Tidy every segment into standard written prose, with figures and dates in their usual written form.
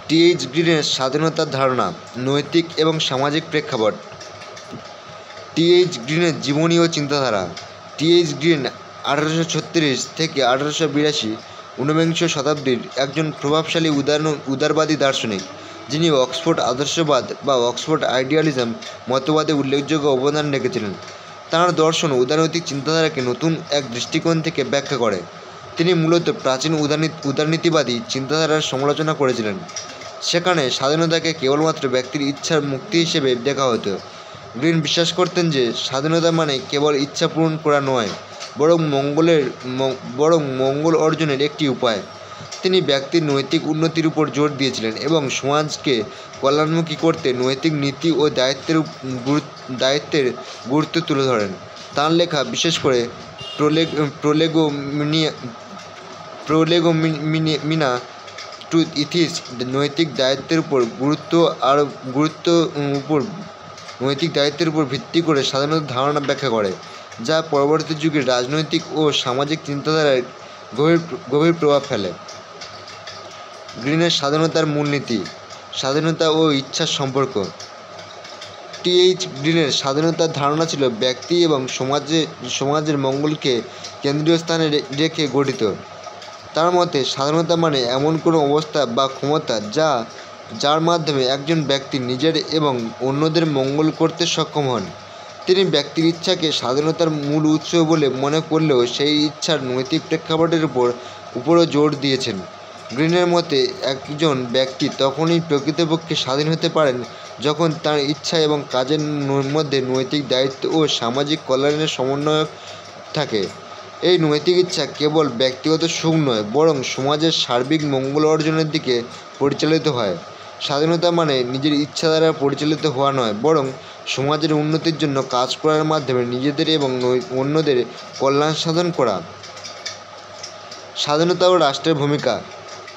T. H.. গ্রিনের স্বাধীনতার ধারণা, নৈতিক এবং সামাজিক প্রেক্ষাপট। টি.এইচ. গ্রিনের জীবনী ও চিন্তাধারা। টি.এইচ. গ্রিন 1836 থেকে 1882 ঊনবিংশ শতাব্দীর একজন প্রভাবশালী উদারবাদী দার্শনিক, যিনি অক্সফোর্ড আদর্শবাদ বা অক্সফোর্ড আইডিয়ালিজম মতবাদে উল্লেখযোগ্য অবদান রেখেছিলেন। তাঁর দর্শন উদারনৈতিক চিন্তাধারাকে নতুন এক দৃষ্টিকোণ থেকে ব্যাখ্যা করে। তিনি মূলত প্রাচীন উদারনীতিবাদী চিন্তাধারার সমালোচনা করেছিলেন, সেখানে স্বাধীনতাকে কেবলমাত্র ব্যক্তির ইচ্ছার মুক্তি হিসেবে দেখা হতো। গ্রিন বিশ্বাস করতেন যে স্বাধীনতা মানে কেবল ইচ্ছা পূরণ করা নয়, বরং মঙ্গল অর্জনের একটি উপায়। তিনি ব্যক্তির নৈতিক উন্নতির উপর জোর দিয়েছিলেন এবং সমাজকে কল্যাণমুখী করতে নৈতিক নীতি ও দায়িত্বের গুরুত্ব তুলে ধরেন। তাঁর লেখা, বিশেষ করে প্রোলেগোমিনা টু ইথিক্স, নৈতিক দায়িত্বের উপর ভিত্তি করে স্বাধীনতার ধারণা ব্যাখ্যা করে, যা পরবর্তী যুগের রাজনৈতিক ও সামাজিক চিন্তাধারায় গভীর প্রভাব ফেলে। গ্রিনের স্বাধীনতার মূলনীতি। স্বাধীনতা ও ইচ্ছার সম্পর্ক। টি.এইচ. গ্রিনের স্বাধীনতার ধারণা ছিল ব্যক্তি এবং সমাজের মঙ্গলকে কেন্দ্রীয় স্থানে রেখে গঠিত। তার মতে স্বাধীনতা মানে এমন কোনো অবস্থা বা ক্ষমতা যার মাধ্যমে একজন ব্যক্তি নিজের এবং অন্যদের মঙ্গল করতে সক্ষম হন। তিনি ব্যক্তির ইচ্ছাকে স্বাধীনতার মূল উৎস বলে মনে করলেও সেই ইচ্ছার নৈতিক প্রেক্ষাপটের উপরও জোর দিয়েছেন। গ্রিনের মতে একজন ব্যক্তি তখনই প্রকৃতপক্ষে স্বাধীন হতে পারেন যখন তার ইচ্ছা এবং কাজের মধ্যে নৈতিক দায়িত্ব ও সামাজিক কল্যাণের সমন্বয় থাকে। এই নৈতিক ইচ্ছা কেবল ব্যক্তিগত সুখ নয়, বরং সমাজের সার্বিক মঙ্গল অর্জনের দিকে পরিচালিত হয়। স্বাধীনতা মানে নিজের ইচ্ছা দ্বারা পরিচালিত হওয়া নয়, বরং সমাজের উন্নতির জন্য কাজ করার মাধ্যমে নিজেদের এবং অন্যদের কল্যাণ সাধন করা। স্বাধীনতা ও রাষ্ট্রের ভূমিকা।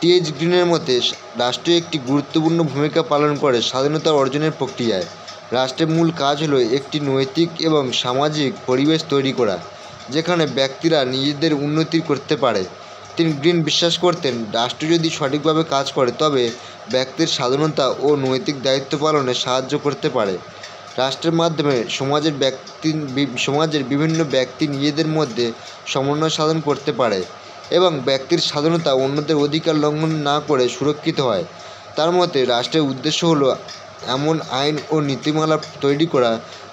টি.এইচ. গ্রিনের মতে রাষ্ট্র একটি গুরুত্বপূর্ণ ভূমিকা পালন করে স্বাধীনতা অর্জনের প্রক্রিয়ায়। রাষ্ট্রের মূল কাজ হলো একটি নৈতিক এবং সামাজিক পরিবেশ তৈরি করা, যেখানে ব্যক্তিরা নিজেদের উন্নতি করতে পারে। গ্রিন বিশ্বাস করতেন, রাষ্ট্র যদি সঠিকভাবে কাজ করে তবে ব্যক্তির স্বাধীনতা ও নৈতিক দায়িত্ব পালনে সাহায্য করতে পারে। রাষ্ট্রের মাধ্যমে সমাজের বিভিন্ন ব্যক্তি নিজেদের মধ্যে সমন্বয় সাধন করতে পারে এবং ব্যক্তির স্বাধীনতা অন্যদের অধিকার লঙ্ঘন না করে সুরক্ষিত হয়। তার মতে রাষ্ট্রের উদ্দেশ্য হলো এমন আইন ও নীতিমালা তৈরি করা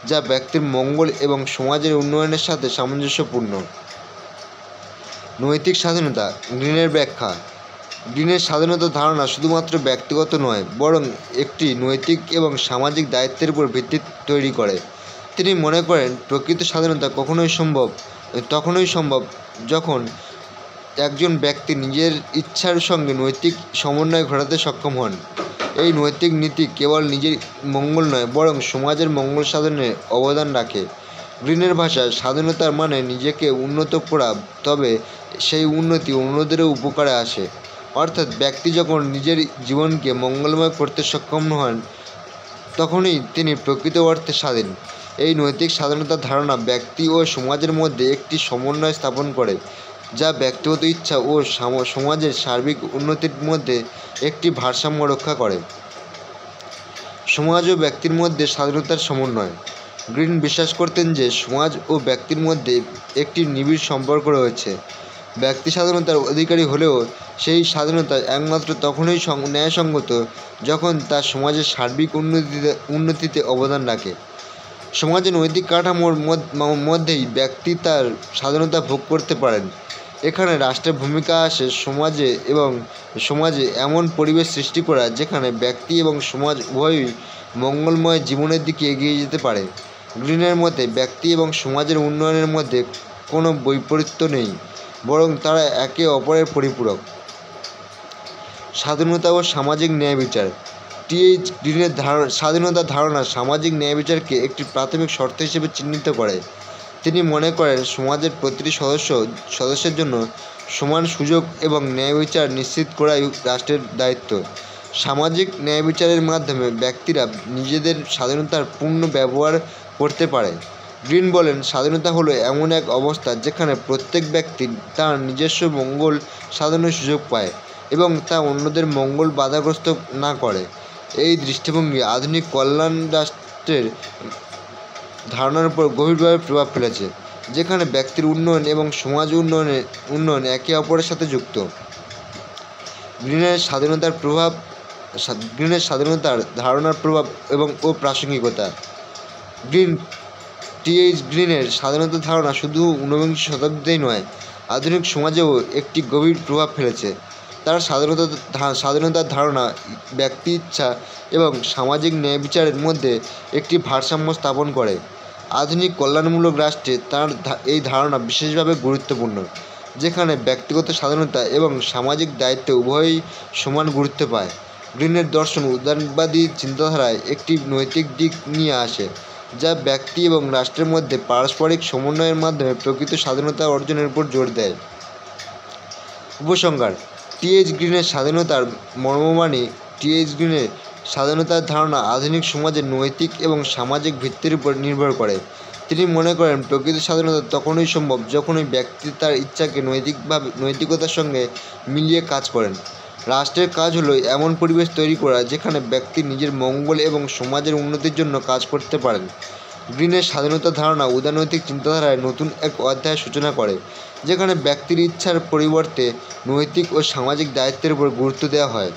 যা ব্যক্তির মঙ্গল এবং সমাজের উন্নয়নের সাথে সামঞ্জস্যপূর্ণ। নৈতিক স্বাধীনতা। গ্রিনের ব্যাখ্যা। গ্রিনের স্বাধীনতার ধারণা শুধুমাত্র ব্যক্তিগত নয়, বরং একটি নৈতিক এবং সামাজিক দায়িত্বের উপর ভিত্তি তৈরি করে। তিনি মনে করেন প্রকৃত স্বাধীনতা তখনই সম্ভব যখন একজন ব্যক্তি নিজের ইচ্ছার সঙ্গে নৈতিক সমন্বয় ঘটাতে সক্ষম হন। এই নৈতিক নীতি কেবল নিজের মঙ্গল নয়, বরং সমাজের মঙ্গল সাধনে অবদান রাখে। গ্রিনের ভাষায় স্বাধীনতার মানে নিজেকে উন্নত করা, তবে সেই উন্নতি অন্যদেরও উপকারে আসে। অর্থাৎ ব্যক্তি যখন নিজের জীবনকে মঙ্গলময় করতে সক্ষম হন, তখনই তিনি প্রকৃত অর্থে স্বাধীন। এই নৈতিক স্বাধীনতার ধারণা ব্যক্তি ও সমাজের মধ্যে একটি সমন্বয় স্থাপন করে, যা ব্যক্তিগত ইচ্ছা ও সমাজের সার্বিক উন্নতির মধ্যে একটি ভারসাম্য রক্ষা করে। সমাজ ও ব্যক্তির মধ্যে স্বাধীনতার সমন্বয়। গ্রিন বিশ্বাস করতেন যে সমাজ ও ব্যক্তির মধ্যে একটি নিবিড় সম্পর্ক রয়েছে। ব্যক্তি স্বাধীনতার অধিকারী হলেও সেই স্বাধীনতা একমাত্র তখনই ন্যায়সঙ্গত যখন তা সমাজের সার্বিক উন্নতিতে অবদান রাখে। সমাজের নৈতিক কাঠামোর মধ্যেই ব্যক্তি তার স্বাধীনতা ভোগ করতে পারেন। এখানে রাষ্ট্রের ভূমিকা আসে সমাজে এমন পরিবেশ সৃষ্টি করা যেখানে ব্যক্তি এবং সমাজ উভয়ই মঙ্গলময় জীবনের দিকে এগিয়ে যেতে পারে। গ্রিনের মতে ব্যক্তি এবং সমাজের উন্নয়নের মধ্যে কোনো বৈপরীত্য নেই, বরং তারা একে অপরের পরিপূরক। স্বাধীনতা ও সামাজিক ন্যায়বিচার। টি.এইচ. গ্রিনের স্বাধীনতার ধারণা সামাজিক ন্যায়বিচারকে একটি প্রাথমিক শর্ত হিসেবে চিহ্নিত করে। তিনি মনে করেন সমাজের প্রতিটি সদস্যের জন্য সমান সুযোগ এবং ন্যায়বিচার নিশ্চিত করাই রাষ্ট্রের দায়িত্ব। সামাজিক ন্যায়বিচারের মাধ্যমে ব্যক্তিরা নিজেদের স্বাধীনতার পূর্ণ ব্যবহার করতে পারে। গ্রিন বলেন, স্বাধীনতা হলো এমন এক অবস্থা যেখানে প্রত্যেক ব্যক্তি তার নিজস্ব মঙ্গল সাধনের সুযোগ পায় এবং তা অন্যদের মঙ্গল বাধাগ্রস্ত না করে। এই দৃষ্টিভঙ্গি আধুনিক কল্যাণ রাষ্ট্রের ধারণার উপর গভীরভাবে প্রভাব ফেলেছে, যেখানে ব্যক্তির উন্নয়ন এবং সমাজ উন্নয়ন একে অপরের সাথে যুক্ত। গ্রিনের স্বাধীনতার ধারণার প্রভাব ও প্রাসঙ্গিকতা। গ্রিনের স্বাধীনতার ধারণা শুধু ঊনবিংশ শতাব্দীতেই নয়, আধুনিক সমাজেও একটি গভীর প্রভাব ফেলেছে। তার স্বাধীনতার ধারণা ব্যক্তি ইচ্ছা এবং সামাজিক ন্যায় বিচারের মধ্যে একটি ভারসাম্য স্থাপন করে। আধুনিক কল্যাণমূলক রাষ্ট্রে তার এই ধারণা বিশেষভাবে গুরুত্বপূর্ণ, যেখানে ব্যক্তিগত স্বাধীনতা এবং সামাজিক দায়িত্ব উভয়ই সমান গুরুত্ব পায়। গ্রিনের দর্শন উদারবাদী চিন্তাধারায় একটি নৈতিক দিক নিয়ে আসে, যা ব্যক্তি এবং রাষ্ট্রের মধ্যে পারস্পরিক সমন্বয়ের মাধ্যমে প্রকৃত স্বাধীনতা অর্জনের উপর জোর দেয়। উপসংহার: গ্রিনের স্বাধীনতার মর্মবাণী। গ্রিনের স্বাধীনতার ধারণা আধুনিক সমাজের নৈতিক এবং সামাজিক ভিত্তির উপর নির্ভর করে। তিনি মনে করেন প্রকৃত স্বাধীনতা তখনই সম্ভব যখনই ব্যক্তি তার ইচ্ছাকে নৈতিকতার সঙ্গে মিলিয়ে কাজ করেন। রাষ্ট্রের কাজ হলো এমন পরিবেশ তৈরি করা যেখানে ব্যক্তি নিজের মঙ্গল এবং সমাজের উন্নতির জন্য কাজ করতে পারেন। গ্রিনের স্বাধীনতার ধারণা উদারনৈতিক চিন্তাধারায় নতুন এক অধ্যায়ের সূচনা করে, যেখানে ব্যক্তির ইচ্ছার পরিবর্তে নৈতিক ও সামাজিক দায়িত্বের উপর গুরুত্ব দেওয়া হয়।